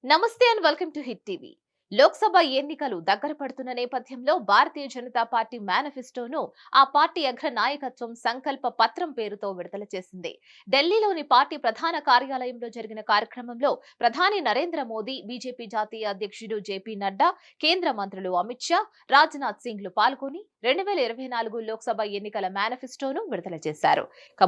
నమస్తే and welcome to hit TV. Lok Sabha ఎన్నికలు దగ్గర పడుతున్న నేపథ్యంలో భారతీయ జనతా పార్టీ మేనిఫెస్టోను ఆ పార్టీ అగ్ర నాయకత్వం సంకల్ప పత్రం పేరుతో విడుదల చేసింది. ఢిల్లీలోని పార్టీ ప్రధాన కార్యాలయంలో జరిగిన కార్యక్రమంలో ప్రధాని నరేంద్ర మోదీ, బీజేపీ జాతీయ అధ్యక్షుడు జేపీ నడ్డా, కేంద్ర మంత్రులు అమిత్ షా, రాజ్నాథ్ సింగ్లు పాల్గొని 2024 లోక్సభ ఎన్నికల మేనిఫెస్టోను విడుదల చేశారు.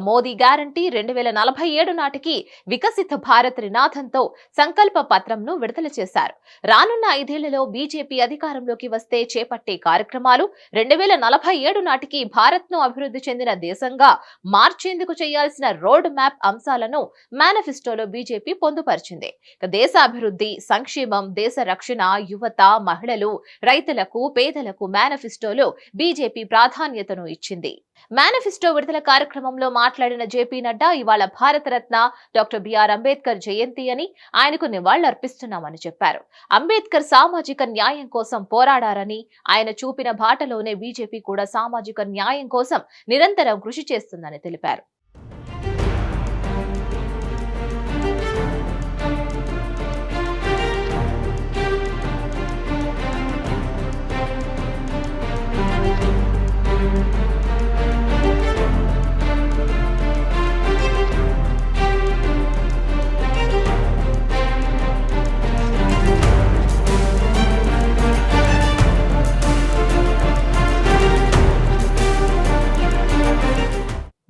మోదీ గ్యారంటీ 2047 నాటికి వికసిత భారత్ నినాదంతో సంకల్ప పత్రంను విడుదల చేశారు. రానున్న 5 ఏళ్లలో బీజేపీ అధికారంలోకి వస్తే చేపట్టే కార్యక్రమాలు, 2047 నాటికి భారత్ ను అభివృద్ధి చెందిన దేశంగా మార్చేందుకు చేయాల్సిన రోడ్ మ్యాప్ అంశాలను మేనిఫెస్టోలో బీజేపీ పొందుపరిచింది. దేశ అభివృద్ధి, సంక్షేమం, దేశ రక్షణ, యువత, మహిళలు, రైతులకు, పేదలకు మేనిఫెస్టోలో బీజేపీ ప్రాధాన్యతను ఇచ్చింది. మేనిఫెస్టో విడుదల కార్యక్రమంలో మాట్లాడిన జేపీ నడ్డా, ఇవాళ భారతరత్న డాక్టర్ బిఆర్ అంబేద్కర్ జయంతి అని, ఆయనకు నివాళులర్పిస్తున్నామని చెప్పారు. అంబేద్కర్ సామాజిక న్యాయం కోసం పోరాడారని, ఆయన చూపిన బాటలోనే బీజేపీ కూడా సామాజిక న్యాయం కోసం నిరంతరం కృషి చేస్తుందని తెలిపారు.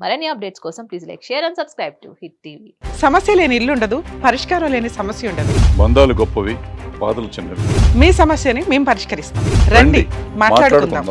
మరిన్ని అప్డేట్స్ కోసం please like, share and subscribe to hit TV. సమస్య లేని ఇల్లు ఉండదు, పరిష్కారం లేని సమస్య ఉండదు. బంధాలు గొప్పవి, బాధలు చిన్నవి. మీ సమస్యని మేము పరిష్కరిస్తాం. రండి, మాట్లాడుకుందాం.